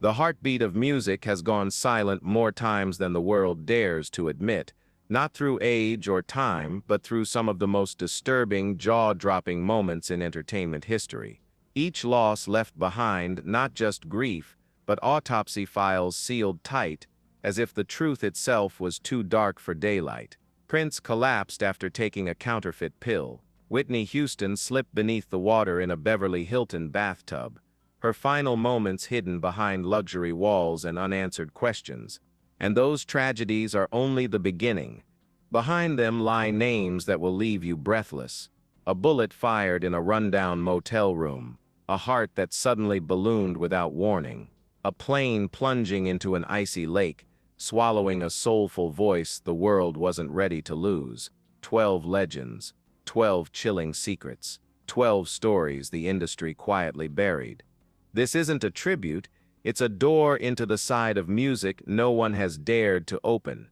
The heartbeat of music has gone silent more times than the world dares to admit, not through age or time, but through some of the most disturbing, jaw-dropping moments in entertainment history. Each loss left behind not just grief, but autopsy files sealed tight, as if the truth itself was too dark for daylight. Prince collapsed after taking a counterfeit pill. Whitney Houston slipped beneath the water in a Beverly Hilton bathtub, her final moments hidden behind luxury walls and unanswered questions. And those tragedies are only the beginning. Behind them lie names that will leave you breathless. A bullet fired in a rundown motel room, a heart that suddenly ballooned without warning, a plane plunging into an icy lake, swallowing a soulful voice the world wasn't ready to lose. 12 legends, 12 chilling secrets, 12 stories the industry quietly buried. This isn't a tribute, it's a door into the side of music no one has dared to open.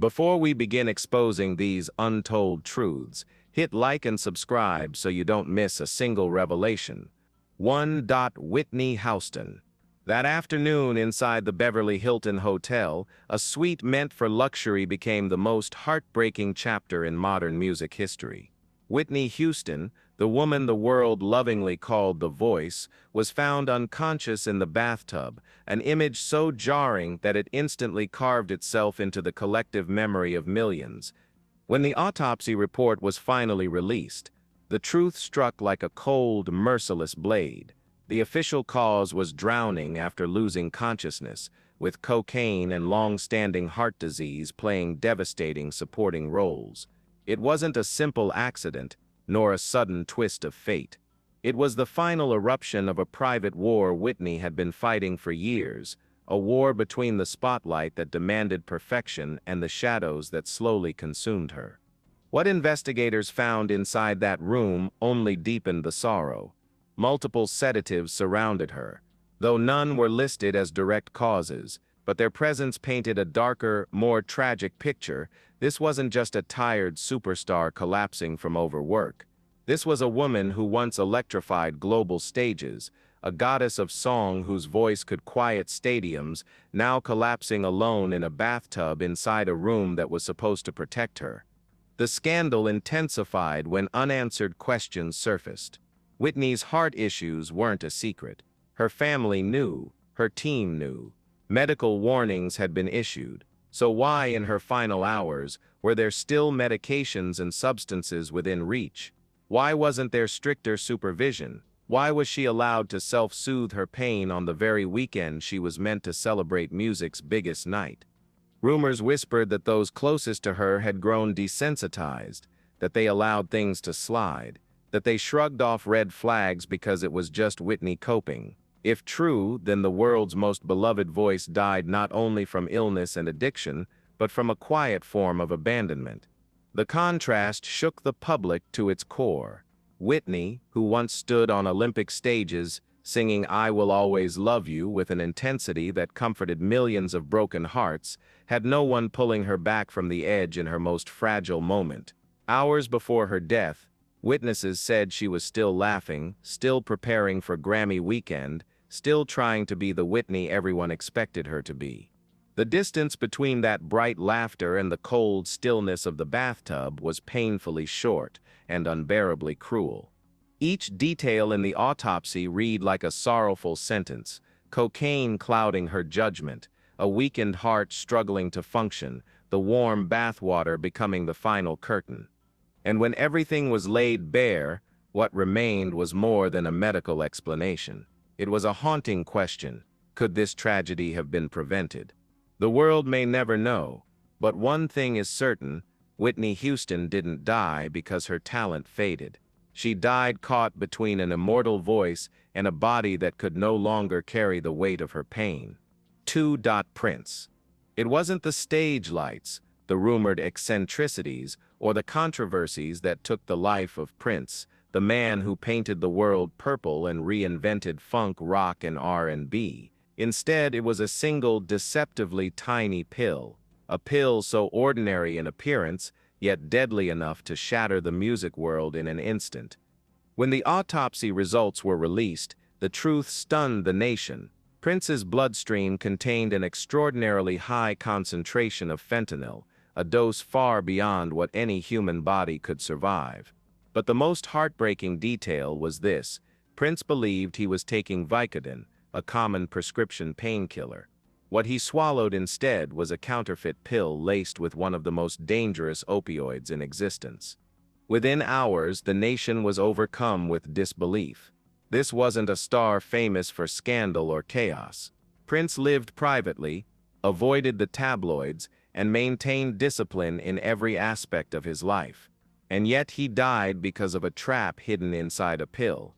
Before we begin exposing these untold truths, hit like and subscribe so you don't miss a single revelation. 1. Whitney Houston. That afternoon inside the Beverly Hilton Hotel, a suite meant for luxury became the most heartbreaking chapter in modern music history. Whitney Houston, the woman the world lovingly called the Voice, was found unconscious in the bathtub, an image so jarring that it instantly carved itself into the collective memory of millions. When the autopsy report was finally released, the truth struck like a cold, merciless blade. The official cause was drowning after losing consciousness, with cocaine and long-standing heart disease playing devastating supporting roles. It wasn't a simple accident, nor a sudden twist of fate. It was the final eruption of a private war Whitney had been fighting for years, a war between the spotlight that demanded perfection and the shadows that slowly consumed her. What investigators found inside that room only deepened the sorrow. Multiple sedatives surrounded her, though none were listed as direct causes, but their presence painted a darker, more tragic picture. This wasn't just a tired superstar collapsing from overwork. This was a woman who once electrified global stages, a goddess of song whose voice could quiet stadiums, now collapsing alone in a bathtub inside a room that was supposed to protect her. The scandal intensified when unanswered questions surfaced. Whitney's heart issues weren't a secret. Her family knew, her team knew. Medical warnings had been issued, so why in her final hours were there still medications and substances within reach? Why wasn't there stricter supervision? Why was she allowed to self-soothe her pain on the very weekend she was meant to celebrate music's biggest night? Rumors whispered that those closest to her had grown desensitized, that they allowed things to slide, that they shrugged off red flags because it was just Whitney coping. If true, then the world's most beloved voice died not only from illness and addiction, but from a quiet form of abandonment. The contrast shook the public to its core. Whitney, who once stood on Olympic stages, singing "I Will Always Love You" with an intensity that comforted millions of broken hearts, had no one pulling her back from the edge in her most fragile moment. Hours before her death, witnesses said she was still laughing, still preparing for Grammy weekend, still trying to be the Whitney everyone expected her to be. The distance between that bright laughter and the cold stillness of the bathtub was painfully short and unbearably cruel. Each detail in the autopsy read like a sorrowful sentence, cocaine clouding her judgment, a weakened heart struggling to function, the warm bathwater becoming the final curtain. And when everything was laid bare, what remained was more than a medical explanation. It was a haunting question. Could this tragedy have been prevented? The world may never know, but one thing is certain: Whitney Houston didn't die because her talent faded. She died caught between an immortal voice and a body that could no longer carry the weight of her pain. 2. Prince. It wasn't the stage lights, the rumored eccentricities, or the controversies that took the life of Prince, the man who painted the world purple and reinvented funk, rock, and R&B. Instead, it was a single, deceptively tiny pill, a pill so ordinary in appearance, yet deadly enough to shatter the music world in an instant. When the autopsy results were released, the truth stunned the nation. Prince's bloodstream contained an extraordinarily high concentration of fentanyl, a dose far beyond what any human body could survive. But the most heartbreaking detail was this: Prince believed he was taking Vicodin, a common prescription painkiller. What he swallowed instead was a counterfeit pill laced with one of the most dangerous opioids in existence. Within hours, the nation was overcome with disbelief. This wasn't a star famous for scandal or chaos. Prince lived privately, avoided the tabloids, and maintained discipline in every aspect of his life. And yet he died because of a trap hidden inside a pill.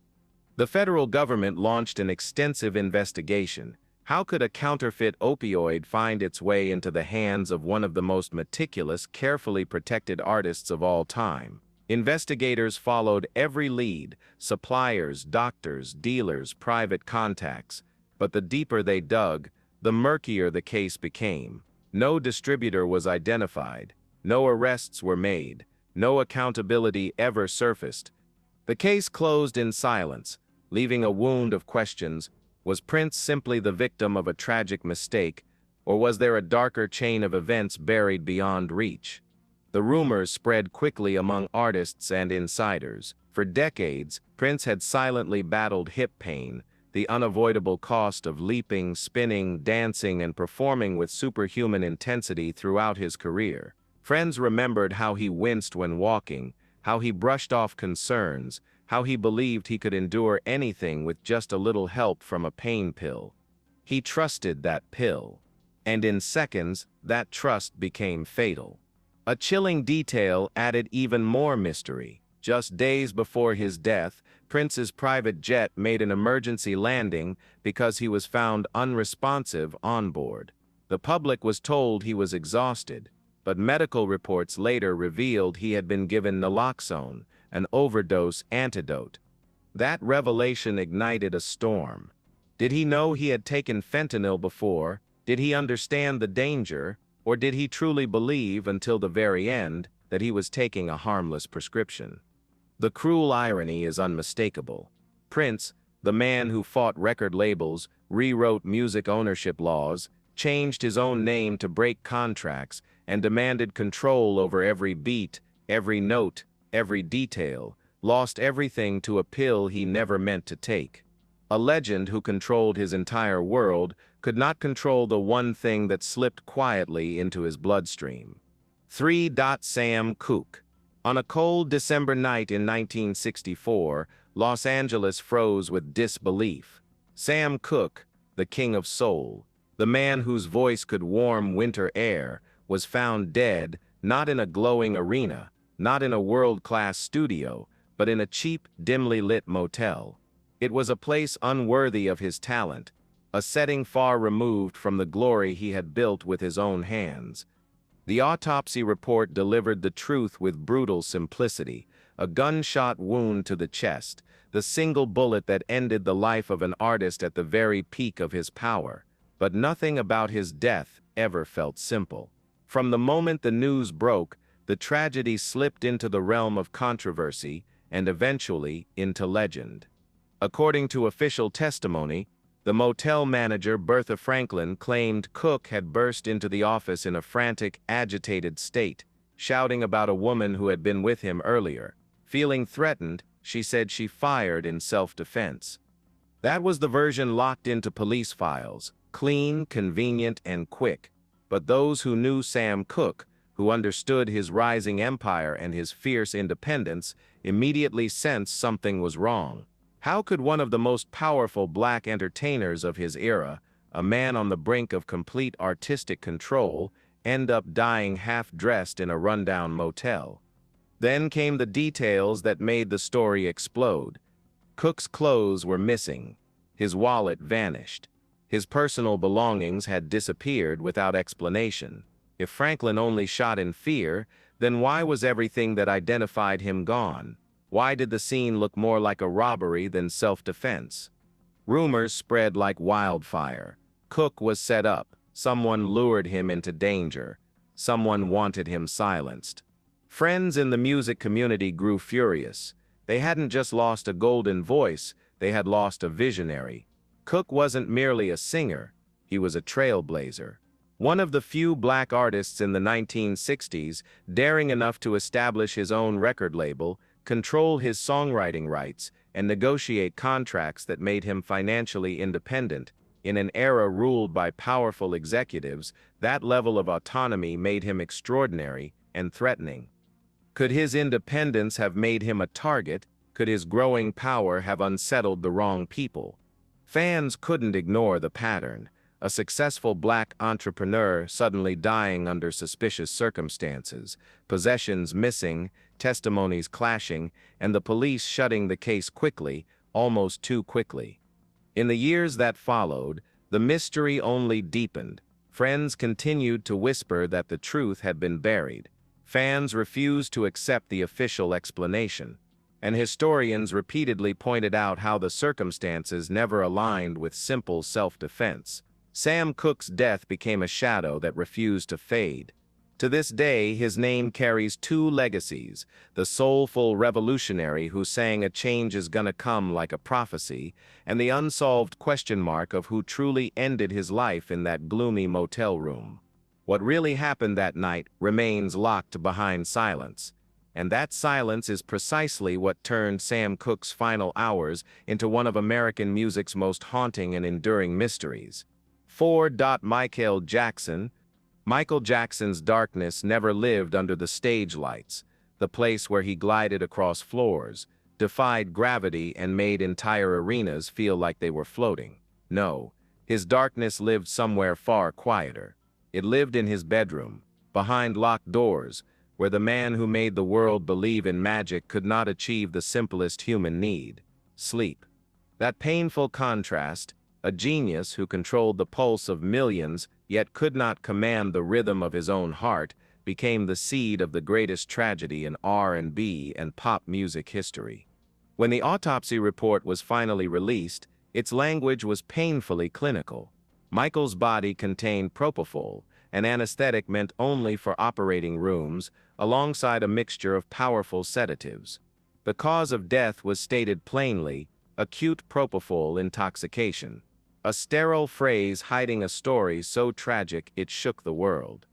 The federal government launched an extensive investigation. How could a counterfeit opioid find its way into the hands of one of the most meticulous, carefully protected artists of all time? Investigators followed every lead: suppliers, doctors, dealers, private contacts. But the deeper they dug, the murkier the case became. No distributor was identified. No arrests were made. No accountability ever surfaced. The case closed in silence, leaving a wound of questions. Was Prince simply the victim of a tragic mistake, or was there a darker chain of events buried beyond reach? The rumors spread quickly among artists and insiders. For decades, Prince had silently battled hip pain, the unavoidable cost of leaping, spinning, dancing, and performing with superhuman intensity throughout his career. Friends remembered how he winced when walking, how he brushed off concerns, how he believed he could endure anything with just a little help from a pain pill. He trusted that pill. And in seconds, that trust became fatal. A chilling detail added even more mystery. Just days before his death, Prince's private jet made an emergency landing because he was found unresponsive on board. The public was told he was exhausted, but medical reports later revealed he had been given naloxone, an overdose antidote. That revelation ignited a storm. Did he know he had taken fentanyl before? Did he understand the danger? Or did he truly believe until the very end that he was taking a harmless prescription? The cruel irony is unmistakable. Prince, the man who fought record labels, rewrote music ownership laws, changed his own name to break contracts, and demanded control over every beat, every note, every detail, lost everything to a pill he never meant to take. A legend who controlled his entire world could not control the one thing that slipped quietly into his bloodstream. 3. Sam Cooke. On a cold December night in 1964, Los Angeles froze with disbelief. Sam Cooke, the king of soul, the man whose voice could warm winter air, was found dead, not in a glowing arena, not in a world-class studio, but in a cheap, dimly lit motel. It was a place unworthy of his talent, a setting far removed from the glory he had built with his own hands. The autopsy report delivered the truth with brutal simplicity: a gunshot wound to the chest, the single bullet that ended the life of an artist at the very peak of his power. But nothing about his death ever felt simple. From the moment the news broke, the tragedy slipped into the realm of controversy and eventually into legend. According to official testimony, the motel manager, Bertha Franklin, claimed Cooke had burst into the office in a frantic, agitated state, shouting about a woman who had been with him earlier. Feeling threatened, she said she fired in self-defense. That was the version locked into police files: clean, convenient, and quick. But those who knew Sam Cooke, who understood his rising empire and his fierce independence, immediately sensed something was wrong. How could one of the most powerful black entertainers of his era, a man on the brink of complete artistic control, end up dying half-dressed in a rundown motel? Then came the details that made the story explode. Cooke's clothes were missing. His wallet vanished. His personal belongings had disappeared without explanation. If Franklin only shot in fear, then why was everything that identified him gone? Why did the scene look more like a robbery than self-defense? Rumors spread like wildfire. Cooke was set up. Someone lured him into danger. Someone wanted him silenced. Friends in the music community grew furious. They hadn't just lost a golden voice, they had lost a visionary. Cook wasn't merely a singer, he was a trailblazer. One of the few black artists in the 1960s daring enough to establish his own record label, control his songwriting rights, and negotiate contracts that made him financially independent. In an era ruled by powerful executives, that level of autonomy made him extraordinary and threatening. Could his independence have made him a target? Could his growing power have unsettled the wrong people? Fans couldn't ignore the pattern. A successful black entrepreneur suddenly dying under suspicious circumstances, possessions missing, testimonies clashing, and the police shutting the case quickly, almost too quickly. In the years that followed, the mystery only deepened. Friends continued to whisper that the truth had been buried. Fans refused to accept the official explanation, and historians repeatedly pointed out how the circumstances never aligned with simple self-defense. Sam Cooke's death became a shadow that refused to fade. To this day, his name carries two legacies: the soulful revolutionary who sang "A change is gonna come" like a prophecy, and the unsolved question mark of who truly ended his life in that gloomy motel room. What really happened that night remains locked behind silence, and that silence is precisely what turned Sam Cooke's final hours into one of American music's most haunting and enduring mysteries. 4. Michael Jackson. Michael Jackson's darkness never lived under the stage lights, the place where he glided across floors, defied gravity, and made entire arenas feel like they were floating. No, his darkness lived somewhere far quieter. It lived in his bedroom, behind locked doors, where the man who made the world believe in magic could not achieve the simplest human need: sleep. That painful contrast, a genius who controlled the pulse of millions yet could not command the rhythm of his own heart, became the seed of the greatest tragedy in R&B and pop music history. When the autopsy report was finally released, its language was painfully clinical. Michael's body contained propofol, an anesthetic meant only for operating rooms, alongside a mixture of powerful sedatives. The cause of death was stated plainly: acute propofol intoxication. A sterile phrase hiding a story so tragic it shook the world.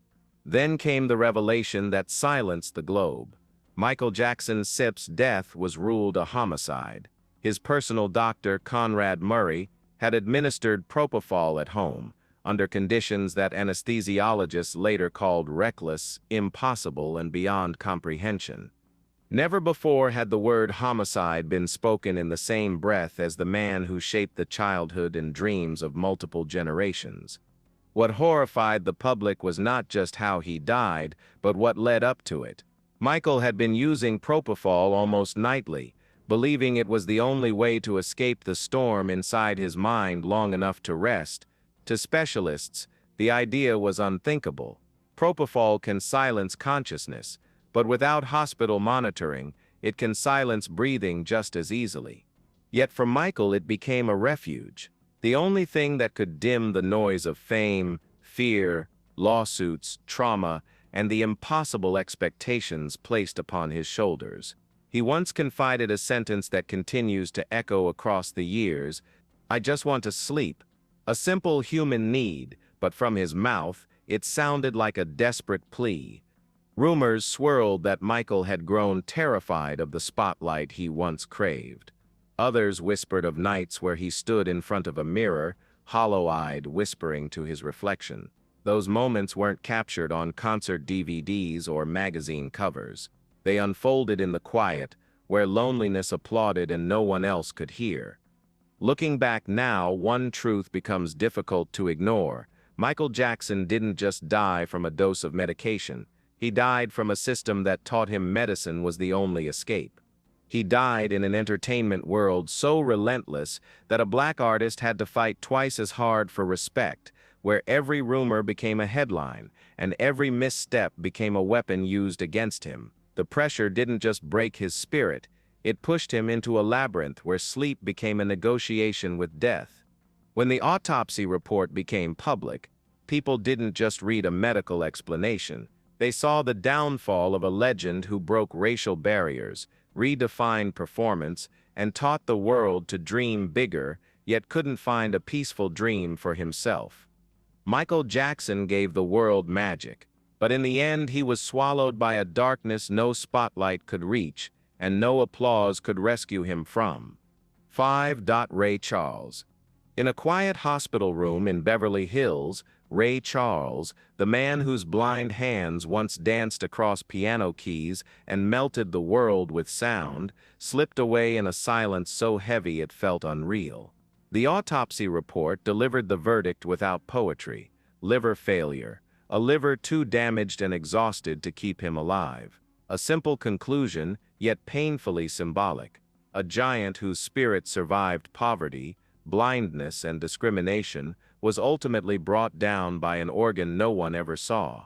Then came the revelation that silenced the globe. Michael Jackson Sip's death was ruled a homicide. His personal doctor, Conrad Murray, had administered propofol at home, under conditions that anesthesiologists later called reckless, impossible, and beyond comprehension. Never before had the word homicide been spoken in the same breath as the man who shaped the childhood and dreams of multiple generations. What horrified the public was not just how he died, but what led up to it. Michael had been using propofol almost nightly, believing it was the only way to escape the storm inside his mind long enough to rest. To specialists, the idea was unthinkable. Propofol can silence consciousness, but without hospital monitoring, it can silence breathing just as easily. Yet for Michael it became a refuge, the only thing that could dim the noise of fame, fear, lawsuits, trauma, and the impossible expectations placed upon his shoulders. He once confided a sentence that continues to echo across the years: "I just want to sleep." A simple human need, but from his mouth, it sounded like a desperate plea. Rumors swirled that Michael had grown terrified of the spotlight he once craved. Others whispered of nights where he stood in front of a mirror, hollow-eyed, whispering to his reflection. Those moments weren't captured on concert DVDs or magazine covers. They unfolded in the quiet, where loneliness applauded and no one else could hear. Looking back now, one truth becomes difficult to ignore. Michael Jackson didn't just die from a dose of medication. He died from a system that taught him medicine was the only escape. He died in an entertainment world so relentless that a black artist had to fight twice as hard for respect, where every rumor became a headline, and every misstep became a weapon used against him. The pressure didn't just break his spirit, it pushed him into a labyrinth where sleep became a negotiation with death. When the autopsy report became public, people didn't just read a medical explanation. They saw the downfall of a legend who broke racial barriers, redefined performance, and taught the world to dream bigger, yet couldn't find a peaceful dream for himself. Michael Jackson gave the world magic, but in the end he was swallowed by a darkness no spotlight could reach, and no applause could rescue him from. 5. Ray Charles. In a quiet hospital room in Beverly Hills, Ray Charles, the man whose blind hands once danced across piano keys and melted the world with sound, slipped away in a silence so heavy it felt unreal. The autopsy report delivered the verdict without poetry: liver failure, a liver too damaged and exhausted to keep him alive. A simple conclusion, yet painfully symbolic. A giant whose spirit survived poverty, blindness, and discrimination was ultimately brought down by an organ no one ever saw.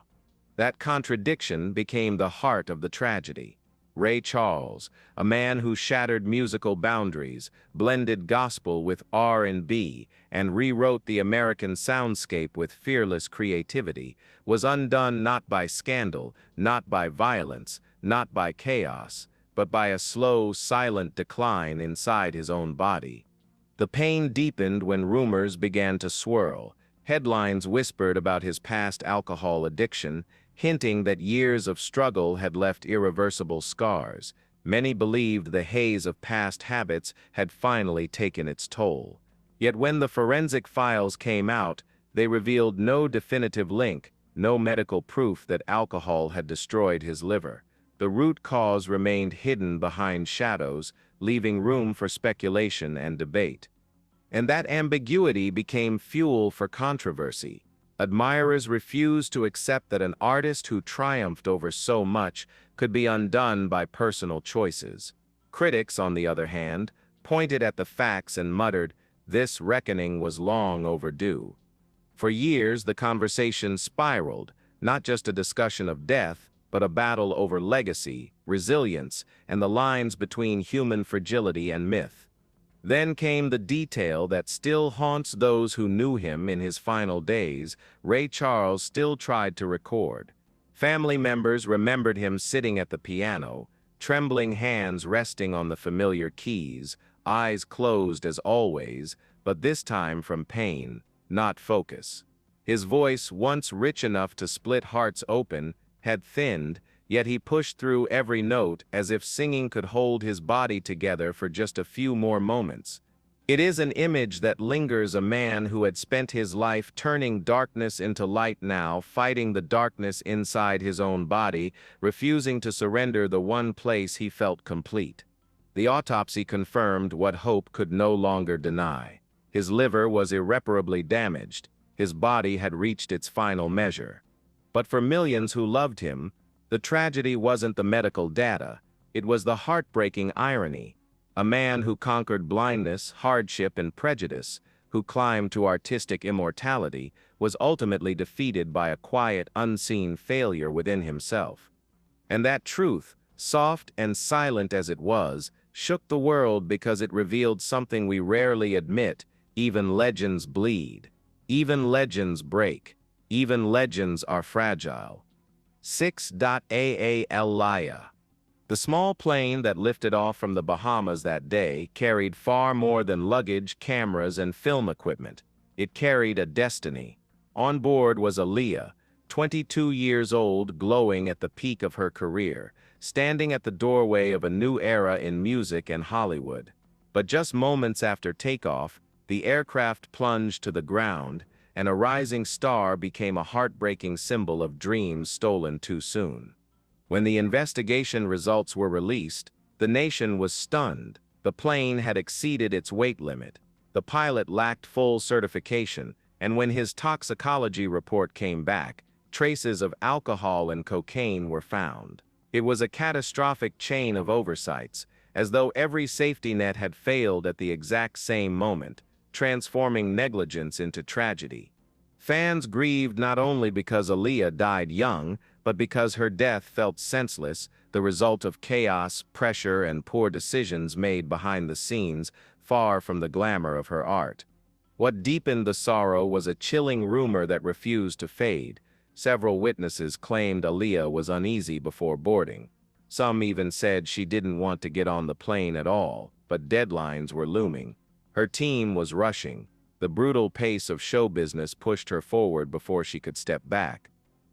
That contradiction became the heart of the tragedy. Ray Charles, a man who shattered musical boundaries, blended gospel with R&B, and rewrote the American soundscape with fearless creativity, was undone not by scandal, not by violence, not by chaos, but by a slow, silent decline inside his own body. The pain deepened when rumors began to swirl. Headlines whispered about his past alcohol addiction, hinting that years of struggle had left irreversible scars. Many believed the haze of past habits had finally taken its toll. Yet when the forensic files came out, they revealed no definitive link, no medical proof that alcohol had destroyed his liver. The root cause remained hidden behind shadows, leaving room for speculation and debate. And that ambiguity became fuel for controversy. Admirers refused to accept that an artist who triumphed over so much could be undone by personal choices. Critics, on the other hand, pointed at the facts and muttered, this reckoning was long overdue. For years, the conversation spiraled, not just a discussion of death, but a battle over legacy, resilience, and the lines between human fragility and myth. Then came the detail that still haunts those who knew him in his final days. Ray Charles still tried to record. Family members remembered him sitting at the piano, trembling hands resting on the familiar keys, eyes closed as always, but this time from pain, not focus. His voice, once rich enough to split hearts open, had thinned, yet he pushed through every note as if singing could hold his body together for just a few more moments. It is an image that lingers, a man who had spent his life turning darkness into light, now fighting the darkness inside his own body, refusing to surrender the one place he felt complete. The autopsy confirmed what hope could no longer deny. His liver was irreparably damaged. His body had reached its final measure. But for millions who loved him, the tragedy wasn't the medical data, it was the heartbreaking irony. A man who conquered blindness, hardship, and prejudice, who climbed to artistic immortality, was ultimately defeated by a quiet, unseen failure within himself. And that truth, soft and silent as it was, shook the world because it revealed something we rarely admit: even legends bleed. Even legends break. Even legends are fragile. 6. Alaya. The small plane that lifted off from the Bahamas that day carried far more than luggage, cameras, and film equipment. It carried a destiny. On board was Aaliyah, 22 years old, glowing at the peak of her career, standing at the doorway of a new era in music and Hollywood. But just moments after takeoff, the aircraft plunged to the ground, and a rising star became a heartbreaking symbol of dreams stolen too soon. When the investigation results were released, the nation was stunned. The plane had exceeded its weight limit. The pilot lacked full certification, and when his toxicology report came back, traces of alcohol and cocaine were found. It was a catastrophic chain of oversights, as though every safety net had failed at the exact same moment, transforming negligence into tragedy. Fans grieved not only because Aaliyah died young, but because her death felt senseless, the result of chaos, pressure, and poor decisions made behind the scenes, far from the glamour of her art. What deepened the sorrow was a chilling rumor that refused to fade. Several witnesses claimed Aaliyah was uneasy before boarding. Some even said she didn't want to get on the plane at all, but deadlines were looming. Her team was rushing. The brutal pace of show business pushed her forward before she could step back.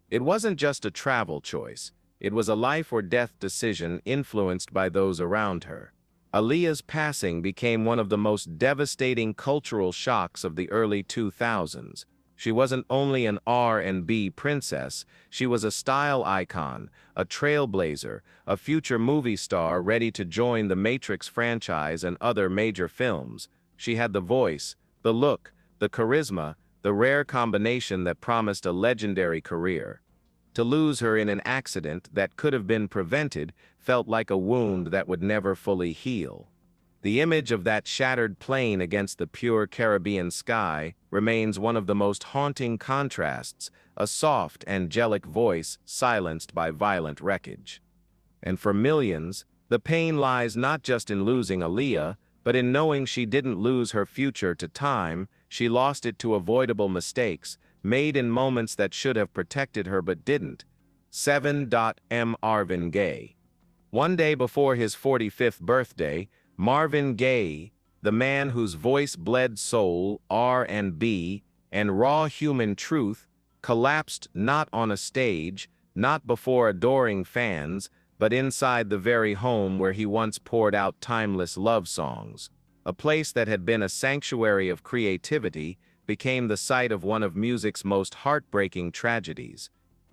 It wasn't just a travel choice. It was a life or death decision influenced by those around her. Aaliyah's passing became one of the most devastating cultural shocks of the early 2000s. She wasn't only an R&B princess, she was a style icon, a trailblazer, a future movie star ready to join the Matrix franchise and other major films. She had the voice, the look, the charisma, the rare combination that promised a legendary career. To lose her in an accident that could have been prevented felt like a wound that would never fully heal. The image of that shattered plane against the pure Caribbean sky remains one of the most haunting contrasts, a soft, angelic voice silenced by violent wreckage. And for millions, the pain lies not just in losing Aaliyah, but in knowing she didn't lose her future to time, she lost it to avoidable mistakes, made in moments that should have protected her but didn't. 7. Marvin Gaye. One day before his 45th birthday, Marvin Gaye, the man whose voice bled soul, R&B, and raw human truth, collapsed not on a stage, not before adoring fans, but inside the very home where he once poured out timeless love songs. A place that had been a sanctuary of creativity became the site of one of music's most heartbreaking tragedies.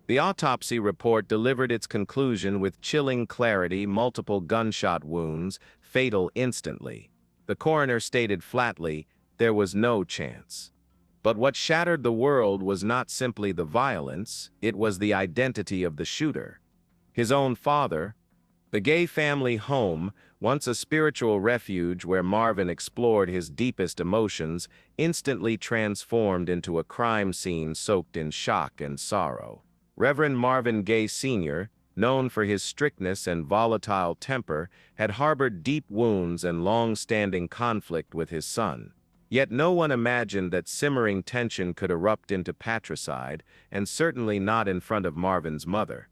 The autopsy report delivered its conclusion with chilling clarity: multiple gunshot wounds, fatal instantly. The coroner stated flatly, there was no chance. But what shattered the world was not simply the violence, it was the identity of the shooter. His own father. The Gaye family home, once a spiritual refuge where Marvin explored his deepest emotions, instantly transformed into a crime scene soaked in shock and sorrow. Reverend Marvin Gaye Sr., known for his strictness and volatile temper, had harbored deep wounds and long-standing conflict with his son. Yet no one imagined that simmering tension could erupt into patricide, and certainly not in front of Marvin's mother.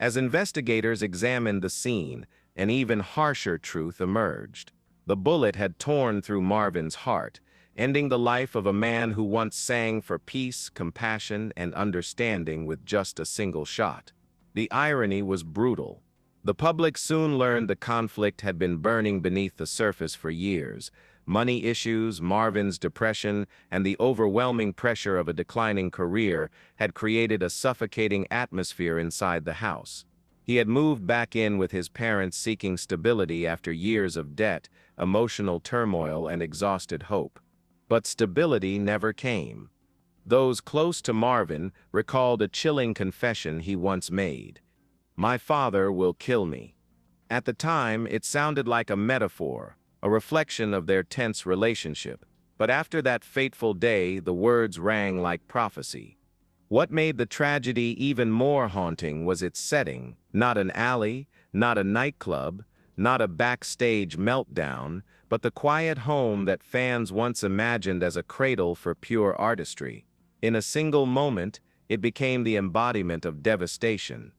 As investigators examined the scene, an even harsher truth emerged. The bullet had torn through Marvin's heart, ending the life of a man who once sang for peace, compassion, and understanding with just a single shot. The irony was brutal. The public soon learned the conflict had been burning beneath the surface for years. Money issues, Marvin's depression, and the overwhelming pressure of a declining career had created a suffocating atmosphere inside the house. He had moved back in with his parents seeking stability after years of debt, emotional turmoil, and exhausted hope. But stability never came. Those close to Marvin recalled a chilling confession he once made. "My father will kill me." At the time, it sounded like a metaphor, a reflection of their tense relationship. But after that fateful day, the words rang like prophecy. What made the tragedy even more haunting was its setting: not an alley, not a nightclub, not a backstage meltdown, but the quiet home that fans once imagined as a cradle for pure artistry. In a single moment, it became the embodiment of devastation.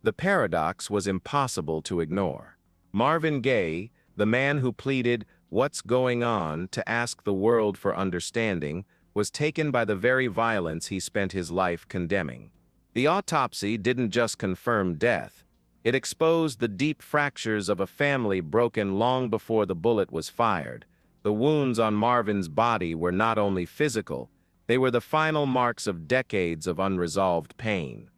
The paradox was impossible to ignore. Marvin Gaye, the man who pleaded, "What's going on?" to ask the world for understanding, was taken by the very violence he spent his life condemning. The autopsy didn't just confirm death. It exposed the deep fractures of a family broken long before the bullet was fired. The wounds on Marvin's body were not only physical, they were the final marks of decades of unresolved pain.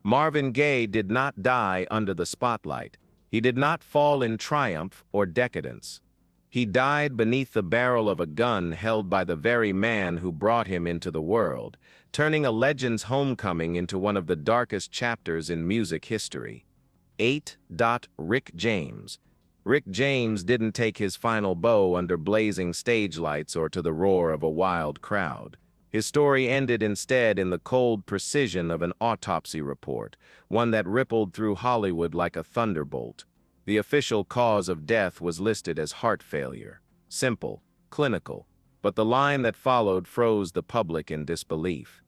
Marvin Gaye did not die under the spotlight. He did not fall in triumph or decadence. He died beneath the barrel of a gun held by the very man who brought him into the world, turning a legend's homecoming into one of the darkest chapters in music history. 8. Rick James. Rick James didn't take his final bow under blazing stage lights or to the roar of a wild crowd. His story ended instead in the cold precision of an autopsy report, one that rippled through Hollywood like a thunderbolt. The official cause of death was listed as heart failure. Simple, clinical, but the line that followed froze the public in disbelief.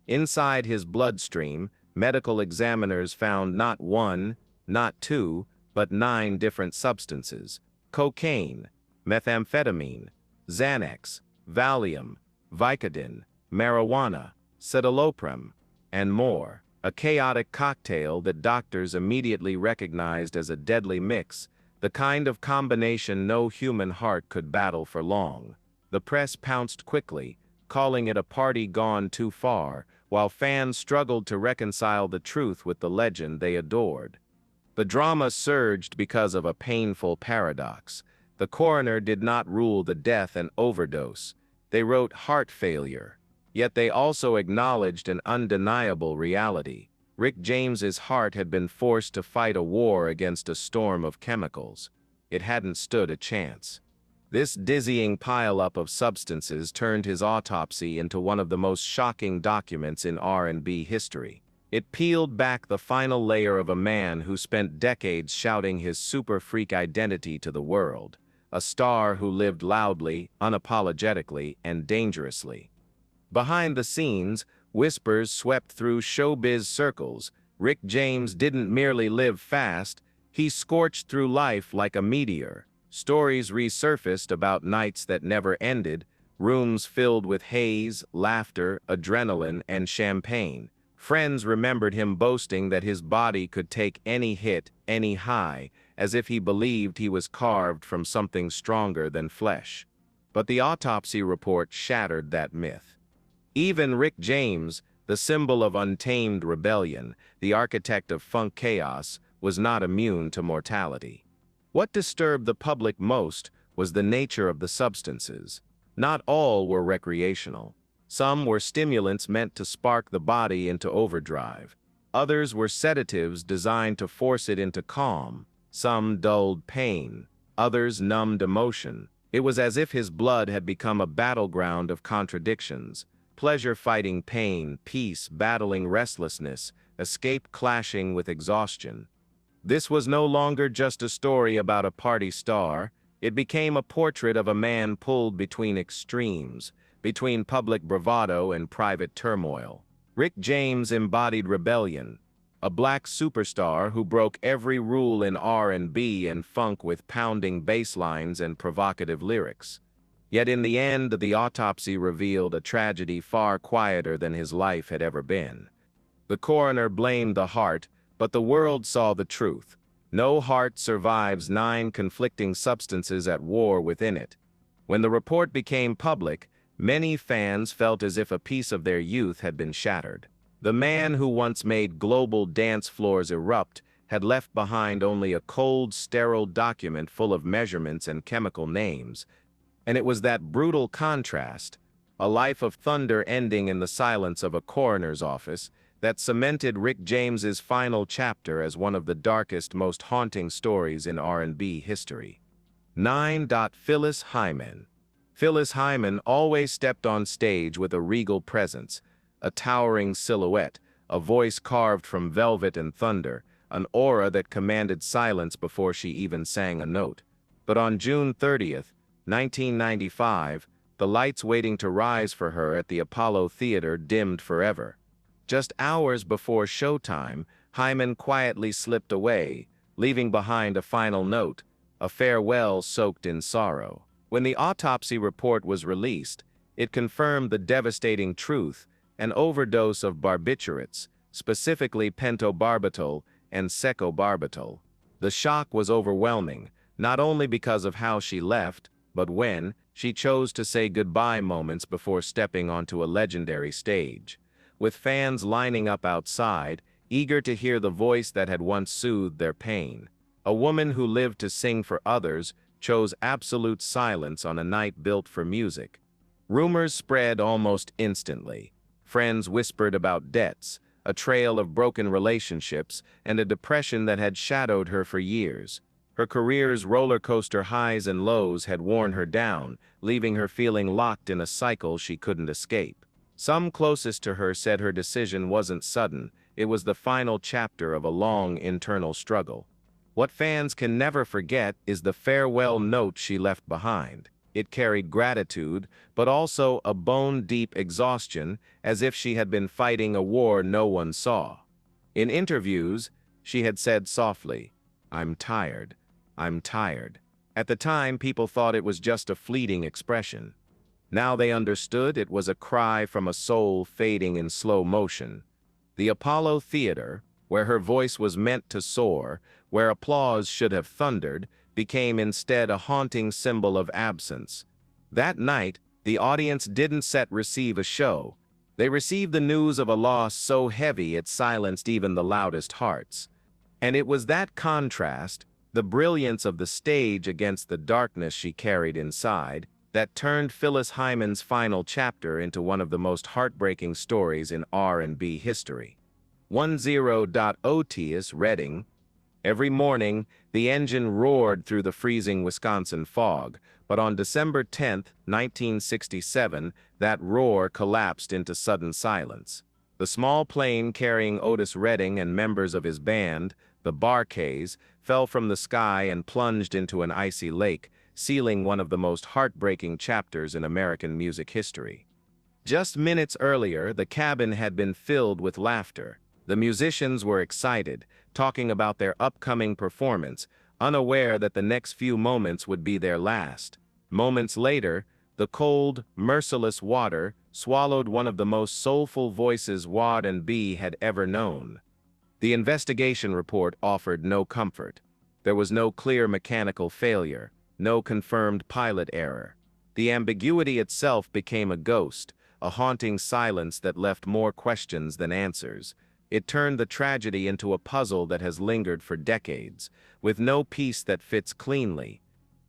Inside his bloodstream, medical examiners found not one, not two, but 9 different substances: cocaine, methamphetamine, Xanax, Valium, Vicodin, marijuana, citalopram, and more. A chaotic cocktail that doctors immediately recognized as a deadly mix, the kind of combination no human heart could battle for long. The press pounced quickly, calling it a party gone too far, while fans struggled to reconcile the truth with the legend they adored. The drama surged because of a painful paradox. The coroner did not rule the death an overdose. They wrote heart failure. Yet they also acknowledged an undeniable reality. Rick James's heart had been forced to fight a war against a storm of chemicals. It hadn't stood a chance. This dizzying pileup of substances turned his autopsy into one of the most shocking documents in R&B history. It peeled back the final layer of a man who spent decades shouting his super freak identity to the world, a star who lived loudly, unapologetically, and dangerously. Behind the scenes, whispers swept through showbiz circles. Rick James didn't merely live fast, he scorched through life like a meteor. Stories resurfaced about nights that never ended, rooms filled with haze, laughter, adrenaline, and champagne. Friends remembered him boasting that his body could take any hit, any high, as if he believed he was carved from something stronger than flesh. But the autopsy report shattered that myth. Even Rick James, the symbol of untamed rebellion, the architect of funk chaos, was not immune to mortality. What disturbed the public most was the nature of the substances. Not all were recreational. Some were stimulants meant to spark the body into overdrive. Others were sedatives designed to force it into calm. Some dulled pain. Others numbed emotion. It was as if his blood had become a battleground of contradictions. Pleasure fighting pain, peace battling restlessness, escape clashing with exhaustion. This was no longer just a story about a party star. It became a portrait of a man pulled between extremes, between public bravado and private turmoil. Rick James embodied rebellion, a black superstar who broke every rule in R&B and funk with pounding bass lines and provocative lyrics. Yet in the end, the autopsy revealed a tragedy far quieter than his life had ever been. The coroner blamed the heart, but the world saw the truth. No heart survives 9 conflicting substances at war within it. When the report became public, many fans felt as if a piece of their youth had been shattered. The man who once made global dance floors erupt had left behind only a cold, sterile document full of measurements and chemical names. And it was that brutal contrast, a life of thunder ending in the silence of a coroner's office, that cemented Rick James's final chapter as one of the darkest, most haunting stories in R&B history. 9. Phyllis Hyman. Phyllis Hyman always stepped on stage with a regal presence, a towering silhouette, a voice carved from velvet and thunder, an aura that commanded silence before she even sang a note. But on June 30th, 1995, the lights waiting to rise for her at the Apollo Theater dimmed forever. Just hours before showtime, Hyman quietly slipped away, leaving behind a final note, a farewell soaked in sorrow. When the autopsy report was released, it confirmed the devastating truth: an overdose of barbiturates, specifically pentobarbital and secobarbital. The shock was overwhelming, not only because of how she left, but when she chose to say goodbye moments before stepping onto a legendary stage. With fans lining up outside, eager to hear the voice that had once soothed their pain. A woman who lived to sing for others chose absolute silence on a night built for music. Rumors spread almost instantly. Friends whispered about debts, a trail of broken relationships, and a depression that had shadowed her for years. Her career's roller coaster highs and lows had worn her down, leaving her feeling locked in a cycle she couldn't escape. Some closest to her said her decision wasn't sudden, it was the final chapter of a long internal struggle. What fans can never forget is the farewell note she left behind. It carried gratitude, but also a bone-deep exhaustion, as if she had been fighting a war no one saw. In interviews, she had said softly, "I'm tired, At the time, people thought it was just a fleeting expression. Now they understood it was a cry from a soul fading in slow motion. The Apollo Theater, where her voice was meant to soar, where applause should have thundered, became instead a haunting symbol of absence. That night, the audience didn't receive a show. They received the news of a loss so heavy it silenced even the loudest hearts. And it was that contrast, the brilliance of the stage against the darkness she carried inside, that turned Phyllis Hyman's final chapter into one of the most heartbreaking stories in R&B history. 10.Otis Reading. Every morning, the engine roared through the freezing Wisconsin fog, but on December 10, 1967, that roar collapsed into sudden silence. The small plane carrying Otis Redding and members of his band, the Bar-Kays, fell from the sky and plunged into an icy lake, sealing one of the most heartbreaking chapters in American music history. Just minutes earlier, the cabin had been filled with laughter. The musicians were excited, talking about their upcoming performance, unaware that the next few moments would be their last. Moments later, the cold, merciless water swallowed one of the most soulful voices R&B had ever known. The investigation report offered no comfort. There was no clear mechanical failure, no confirmed pilot error. The ambiguity itself became a ghost, a haunting silence that left more questions than answers. It turned the tragedy into a puzzle that has lingered for decades, with no piece that fits cleanly.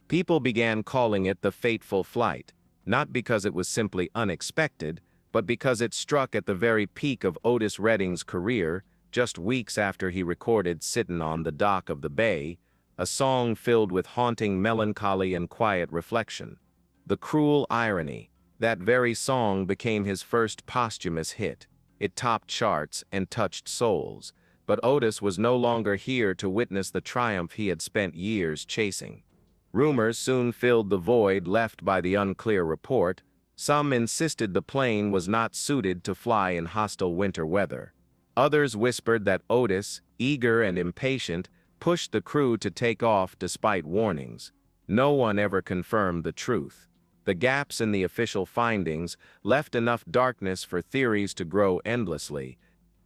People began calling it the fateful flight, not because it was simply unexpected, but because it struck at the very peak of Otis Redding's career, just weeks after he recorded Sittin' on the Dock of the Bay, a song filled with haunting melancholy and quiet reflection. The cruel irony, that very song became his first posthumous hit. It topped charts and touched souls, but Otis was no longer here to witness the triumph he had spent years chasing. Rumors soon filled the void left by the unclear report. Some insisted the plane was not suited to fly in hostile winter weather. Others whispered that Otis, eager and impatient, pushed the crew to take off despite warnings. No one ever confirmed the truth. The gaps in the official findings left enough darkness for theories to grow endlessly.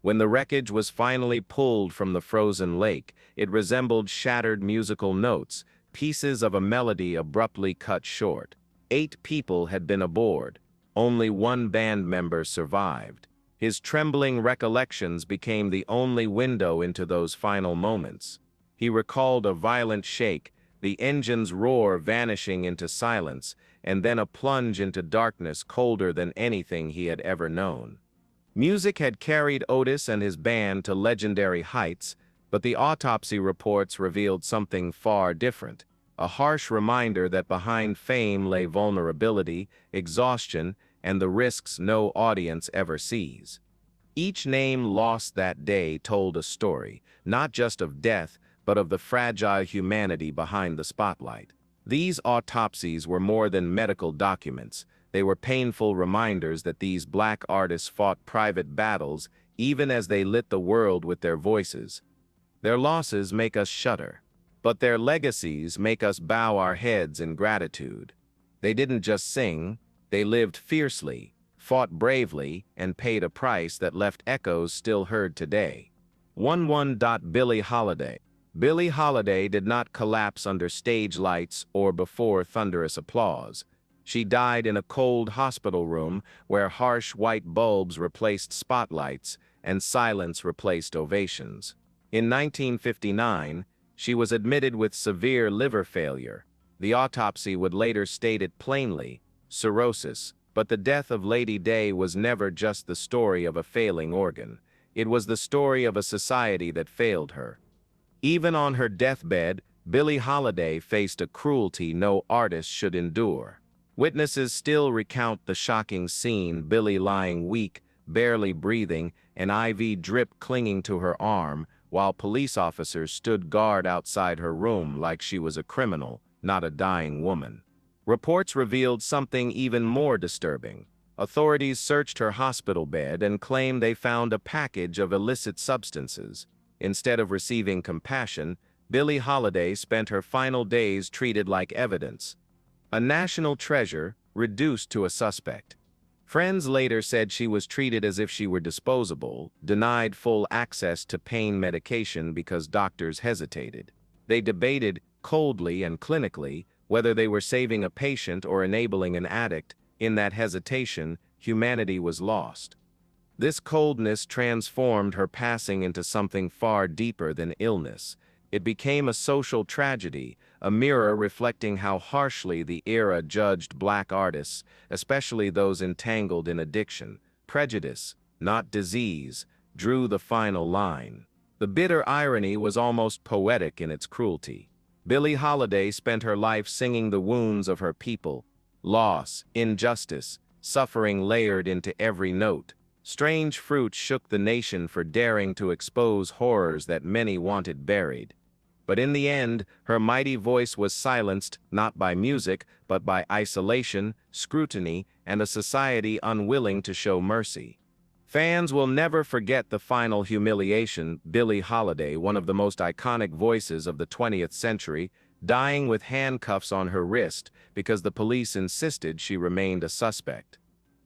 When the wreckage was finally pulled from the frozen lake, it resembled shattered musical notes, pieces of a melody abruptly cut short. 8 people had been aboard. Only one band member survived. His trembling recollections became the only window into those final moments. He recalled a violent shake, the engine's roar vanishing into silence, and then a plunge into darkness colder than anything he had ever known. Music had carried Otis and his band to legendary heights, but the autopsy reports revealed something far different, a harsh reminder that behind fame lay vulnerability, exhaustion, and the risks no audience ever sees. Each name lost that day told a story, not just of death, but of the fragile humanity behind the spotlight. These autopsies were more than medical documents. They were painful reminders that these black artists fought private battles even as they lit the world with their voices. Their losses make us shudder, but their legacies make us bow our heads in gratitude. They didn't just sing, they lived fiercely, fought bravely, and paid a price that left echoes still heard today. 11. Billie Holiday. Billie Holiday did not collapse under stage lights or before thunderous applause. She died in a cold hospital room where harsh white bulbs replaced spotlights and silence replaced ovations. In 1959, she was admitted with severe liver failure. The autopsy would later state it plainly, cirrhosis, but the death of Lady Day was never just the story of a failing organ. It was the story of a society that failed her. Even on her deathbed, Billie Holiday faced a cruelty no artist should endure. Witnesses still recount the shocking scene: Billie lying weak, barely breathing, an IV drip clinging to her arm, while police officers stood guard outside her room like she was a criminal, not a dying woman. Reports revealed something even more disturbing. Authorities searched her hospital bed and claimed they found a package of illicit substances. Instead of receiving compassion, Billie Holiday spent her final days treated like evidence. A national treasure, reduced to a suspect. Friends later said she was treated as if she were disposable, denied full access to pain medication because doctors hesitated. They debated, coldly and clinically, whether they were saving a patient or enabling an addict. In that hesitation, humanity was lost. This coldness transformed her passing into something far deeper than illness. It became a social tragedy, a mirror reflecting how harshly the era judged black artists, especially those entangled in addiction. Prejudice, not disease, drew the final line. The bitter irony was almost poetic in its cruelty. Billie Holiday spent her life singing the wounds of her people. Loss, injustice, suffering layered into every note. Strange Fruit shook the nation for daring to expose horrors that many wanted buried. But in the end, her mighty voice was silenced not by music, but by isolation, scrutiny, and a society unwilling to show mercy. Fans will never forget the final humiliation. Billie Holiday, one of the most iconic voices of the 20th century, dying with handcuffs on her wrist because the police insisted she remained a suspect.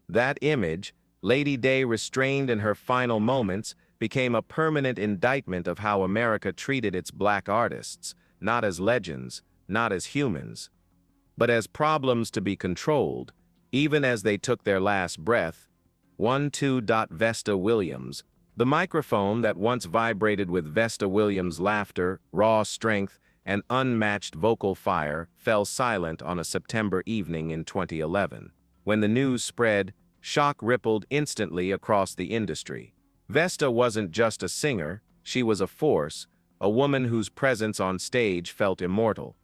That image, Lady Day restrained in her final moments, became a permanent indictment of how America treated its black artists, not as legends, not as humans, but as problems to be controlled, even as they took their last breath. 1-2. Vesta Williams. The microphone that once vibrated with Vesta Williams' laughter, raw strength, and unmatched vocal fire fell silent on a September evening in 2011. When the news spread, shock rippled instantly across the industry. Vesta wasn't just a singer, she was a force, a woman whose presence on stage felt immortal.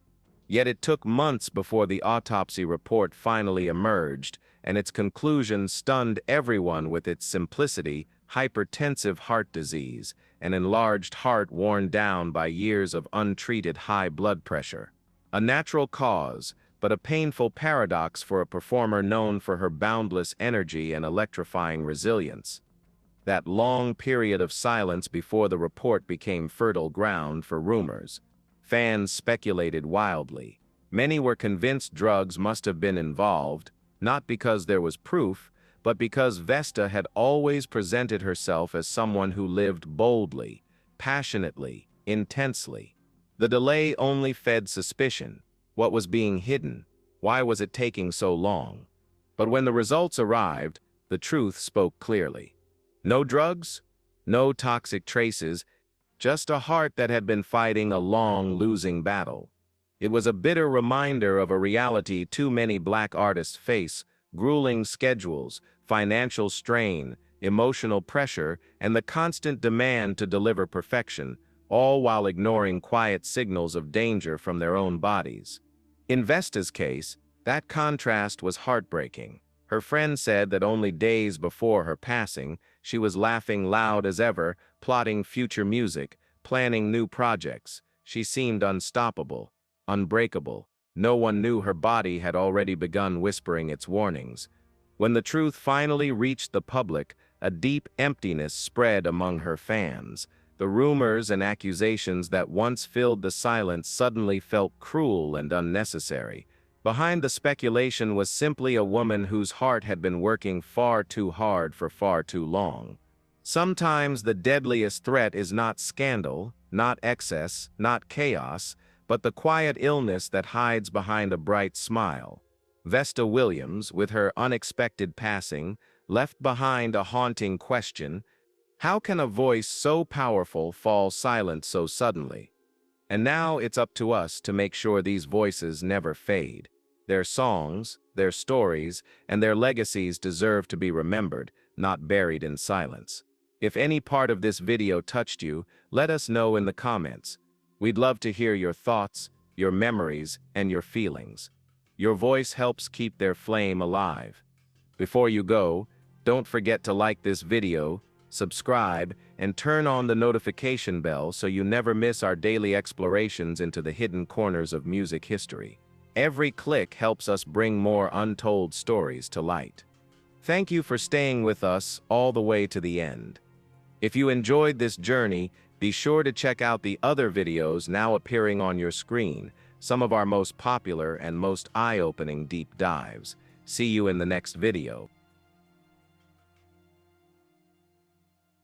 Yet it took months before the autopsy report finally emerged, and its conclusion stunned everyone with its simplicity: hypertensive heart disease, an enlarged heart worn down by years of untreated high blood pressure. A natural cause, but a painful paradox for a performer known for her boundless energy and electrifying resilience. That long period of silence before the report became fertile ground for rumors. Fans speculated wildly. Many were convinced drugs must have been involved, not because there was proof, but because Vesta had always presented herself as someone who lived boldly, passionately, intensely. The delay only fed suspicion. What was being hidden? Why was it taking so long? But when the results arrived, the truth spoke clearly. No drugs, no toxic traces, just a heart that had been fighting a long, losing battle. It was a bitter reminder of a reality too many black artists face: grueling schedules, financial strain, emotional pressure, and the constant demand to deliver perfection, all while ignoring quiet signals of danger from their own bodies. In Vesta's case, that contrast was heartbreaking. Her friend said that only days before her passing, she was laughing loud as ever, plotting future music, planning new projects. She seemed unstoppable, unbreakable. No one knew her body had already begun whispering its warnings. When the truth finally reached the public, a deep emptiness spread among her fans. The rumors and accusations that once filled the silence suddenly felt cruel and unnecessary. Behind the speculation was simply a woman whose heart had been working far too hard for far too long. Sometimes the deadliest threat is not scandal, not excess, not chaos, but the quiet illness that hides behind a bright smile. Vesta Williams, with her unexpected passing, left behind a haunting question: how can a voice so powerful fall silent so suddenly? And now it's up to us to make sure these voices never fade. Their songs, their stories, and their legacies deserve to be remembered, not buried in silence. If any part of this video touched you, let us know in the comments. We'd love to hear your thoughts, your memories, and your feelings. Your voice helps keep their flame alive. Before you go, don't forget to like this video, subscribe, and turn on the notification bell so you never miss our daily explorations into the hidden corners of music history. Every click helps us bring more untold stories to light. Thank you for staying with us all the way to the end. If you enjoyed this journey, Be sure to check out the other videos now appearing on your screen, some of our most popular and most eye-opening deep dives. See you in the next video.